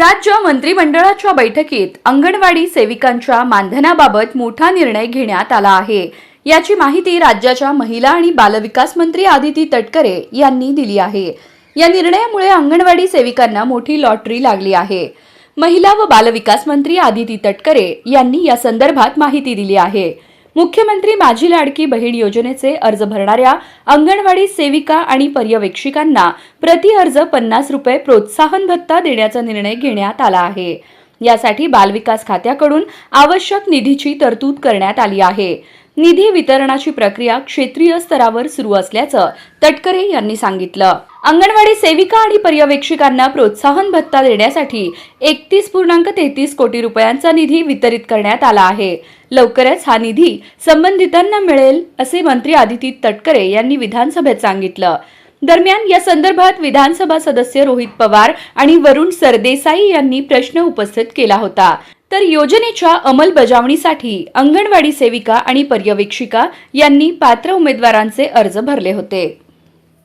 राज्य मंत्रिमंडळाच्या बैठकीत अंगणवाडी सेविकांच्या मानधनाबाबत मोठा निर्णय घेण्यात आला आहे। याची माहिती राज्याच्या महिला आणि बालविकास मंत्री आदिती तटकरे यांनी दिली आहे। या निर्णयामुळे अंगणवाडी सेविकांना मोठी लॉटरी लागली आहे। महिला व बालविकास मंत्री आदिती तटकरे यांनी या संदर्भात माहिती दिली आहे। मुख्यमंत्री माझी लाडकी बहीण योजनेचे अर्ज भरणाऱ्या अंगणवाडी सेविका आणि पर्यवेक्षिकांना प्रति अर्ज 50 रुपये प्रोत्साहन भत्ता देण्याचा निर्णय घेण्यात आला आहे। यासाठी बालविकास खात्याकडून आवश्यक निधीची तरतूद करण्यात आली आहे। निधी वितरणाची प्रक्रिया क्षेत्रीय स्तरावर सुरू असल्याचं तटकरे यांनी सांगितलं। अंगणवाडी सेविका आणि पर्यवेक्षिकांना प्रोत्साहन भत्ता देण्यासाठी 31.33 कोटी रुपयांचा निधी वितरित करण्यात आला आहे। लवकरच हा निधी संबंधितांना मिळेल असे मंत्री आदिती तटकरे यांनी विधानसभेत सांगितलं। दरम्यान या संदर्भात विधानसभा सदस्य रोहित पवार आणि वरुण सरदेसाई यांनी प्रश्न उपस्थित केला होता। तर योजनेच्या अंमलबजावणीसाठी अंगणवाडी सेविका आणि पर्यवेक्षिका यांनी पात्र उमेदवारांचे अर्ज भरले होते।